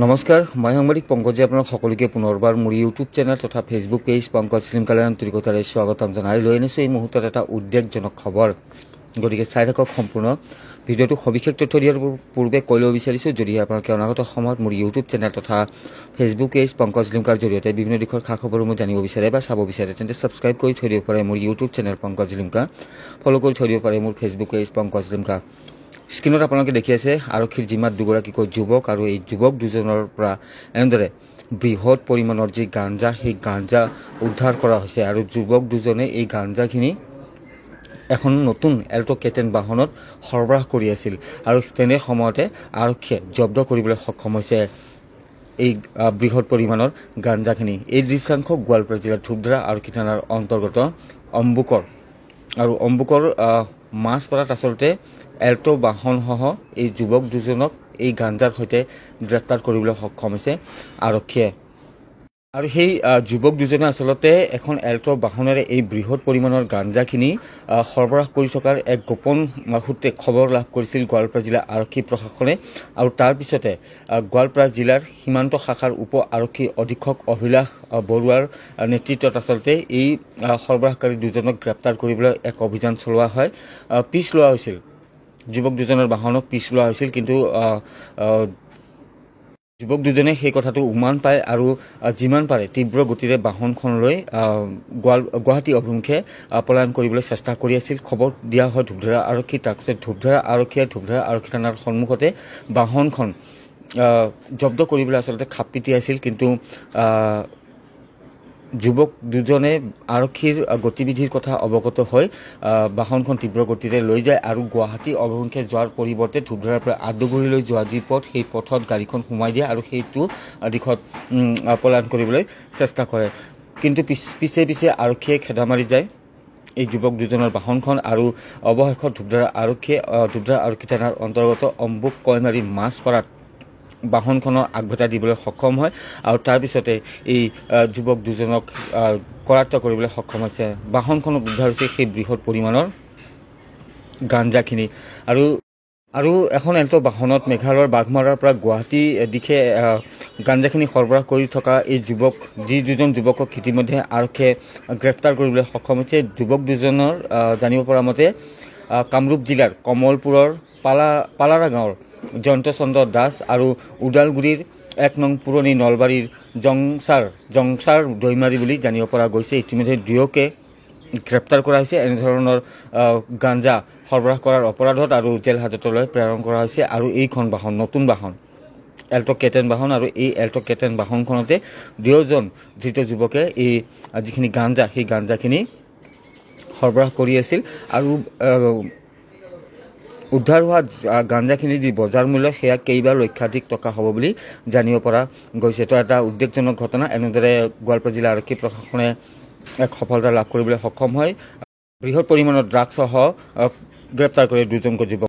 নমস্কাৰ, মই সাংবাদিক পংকজে আপোনাক সকলোকে পুনৰবাৰ মোৰ ইউটিউব চেনেল তথা ফেচবুক পেজ পংকজ শ্লিমকালে আন্তৰিকতাৰে স্বাগতম জনাই লৈ আনিছোঁ এই মুহূৰ্তত এটা উদ্বেগজনক খবৰ। গতিকে চাই থাকক সম্পূৰ্ণ ভিডিঅ'টো। সবিশেষ তথ্য দিয়াৰ পূৰ্বে কৈ ল'ব বিচাৰিছোঁ, যদিহে আপোনালোকে অনাগত সময়ত মোৰ ইউটিউব চেনেল তথা ফেচবুক পেজ পংকজ শ্লিমকাৰ জৰিয়তে বিভিন্ন দিশৰ খা খবৰসমূহ জানিব বিচাৰে বা চাব বিচাৰে, তেন্তে ছাবস্ক্ৰাইব কৰি থৈ দিব পাৰে মোৰ ইউটিউব চেনেল পংকজ শ্লিমকা, ফ'ল' কৰি থৈ দিব পাৰে মোৰ ফেচবুক পেজ পংকজ শ্লিমকা। স্ক্ৰীণত আপোনালোকে দেখি আছে আৰক্ষীৰ জিম্মাত দুগৰাকীকৈ যুৱক, আৰু এই যুৱক দুজনৰ পৰা এনেদৰে বৃহৎ পৰিমাণৰ যি গাঞ্জা, সেই গাঞ্জা উদ্ধাৰ কৰা হৈছে। আৰু যুৱক দুজনে এই গাঞ্জাখিনি এখন নতুন এল্টো কেটেন বাহনত সৰবৰাহ কৰি আছিল, আৰু তেনে সময়তে আৰক্ষীয়ে জব্দ কৰিবলৈ সক্ষম হৈছে এই বৃহৎ পৰিমাণৰ গাঞ্জাখিনি। এই দৃশ্যাংশ গোৱালপাৰা জিলাৰ ধূপধাৰা আৰক্ষী থানাৰ অন্তৰ্গত অম্বুকৰ, আৰু অম্বুকৰ মাছপাৰাত আচলতে এল্টো বাহনসহ এই যুৱক দুজনক এই গাঞ্জাৰ সৈতে গ্ৰেপ্তাৰ কৰিবলৈ সক্ষম হৈছে আৰক্ষীয়ে। আৰু সেই যুৱক দুজনে আচলতে এখন এল্টো বাহনেৰে এই বৃহৎ পৰিমাণৰ গাঞ্জাখিনি সৰবৰাহ কৰি থকাৰ এক গোপন সূত্ৰে খবৰ লাভ কৰিছিল গোৱালপাৰা জিলা আৰক্ষী প্ৰশাসনে। আৰু তাৰ পিছতে গোৱালপাৰা জিলাৰ সীমান্ত শাখাৰ উপ আৰক্ষী অধীক্ষক অভিলাষ বৰুৱাৰ নেতৃত্বত আচলতে এই সৰবৰাহকাৰী দুজনক গ্ৰেপ্তাৰ কৰিবলৈ এক অভিযান চলোৱা হয়। পিছ লোৱা হৈছিল, যুৱক দুজনৰ বাহনক পিছ লোৱা হৈছিল, কিন্তু যুৱক দুজনে সেই কথাটো উমান পায় আৰু যিমান পাৰে তীব্ৰ গতিৰে বাহনখনলৈ গুৱাহাটী অভিমুখে পলায়ন কৰিবলৈ চেষ্টা কৰি আছিল। খবৰ দিয়া হয় ধূপধাৰা আৰক্ষী, তাৰপিছত ধূপধাৰা আৰক্ষীয়ে ধূপধাৰা আৰক্ষী থানাৰ সন্মুখতে বাহনখন জব্দ কৰিবলৈ আচলতে খাপ পিটি আছিল, কিন্তু যুৱক দুজনে আৰক্ষীৰ গতিবিধিৰ কথা অৱগত হৈ বাহনখন তীব্ৰ গতিৰে লৈ যায়, আৰু গুৱাহাটী অভিমুখে যোৱাৰ পৰিৱৰ্তে ধূপধাৰাৰ পৰা আদুগুৰিলৈ যোৱা যি পথ, সেই পথত গাড়ীখন সোমাই দিয়ে আৰু সেইটো দিশত পলায়ন কৰিবলৈ চেষ্টা কৰে। কিন্তু পিছে পিছে আৰক্ষীয়ে খেদা মাৰি যায় এই যুৱক দুজনৰ বাহনখন, আৰু অৱশেষত ধূপধাৰা আৰক্ষী থানাৰ অন্তৰ্গত অম্বুক কয়মাৰী মাছপাৰাত বাহনখনৰ আগভেটা দিবলৈ সক্ষম হয়, আৰু তাৰপিছতে এই যুৱক দুজনক কৰায়ত্ব কৰিবলৈ সক্ষম হৈছে। বাহনখনত উদ্ধাৰ হৈছে সেই বৃহৎ পৰিমাণৰ গাঞ্জাখিনি। আৰু এখন এল্টো বাহনত মেঘালয়ৰ বাঘমাৰাৰ পৰা গুৱাহাটী দিশে গাঞ্জাখিনি সৰবৰাহ কৰি থকা এই দুজন যুৱকক ইতিমধ্যে আৰক্ষীয়ে গ্ৰেপ্তাৰ কৰিবলৈ সক্ষম হৈছে। যুৱক দুজনৰ জানিব পৰা মতে কামৰূপ জিলাৰ কমলপুৰৰ পালাৰা গাঁৱৰ জয়ন্তচন্দ্ৰ দাস আৰু ওদালগুৰিৰ 1 নং পুৰণি নলবাৰীৰ জংচাৰ দৈমাৰী বুলি জানিব পৰা গৈছে। ইতিমধ্যে দুয়োকে গ্ৰেপ্তাৰ কৰা হৈছে এনেধৰণৰ গাঞ্জা সৰবৰাহ কৰাৰ অপৰাধত, আৰু জেল হাজতলৈ প্ৰেৰণ কৰা হৈছে। আৰু এইখন বাহন নতুন বাহন, এল্টো কেটেন বাহন, আৰু এই এল্টো কেটেন বাহনখনতে দুয়োজন ধৃত যুৱকে এই যিখিনি গাঞ্জা, সেই গাঞ্জাখিনি সৰবৰাহ কৰি আছিল। আৰু উদ্ধাৰ হোৱা গাঞ্জাখিনি যি বজাৰ মূল্য, সেয়া কেইবা লক্ষাধিক টকা হ'ব বুলি জানিব পৰা গৈছে। তো এটা উদ্বেগজনক ঘটনা। এনেদৰে গোৱালপাৰা জিলা আৰক্ষী প্ৰশাসনে এক সফলতা লাভ কৰিবলৈ সক্ষম হয়, বৃহৎ পৰিমাণৰ ড্ৰাগছসহ গ্ৰেপ্তাৰ কৰি দুজনকৈ যুৱক।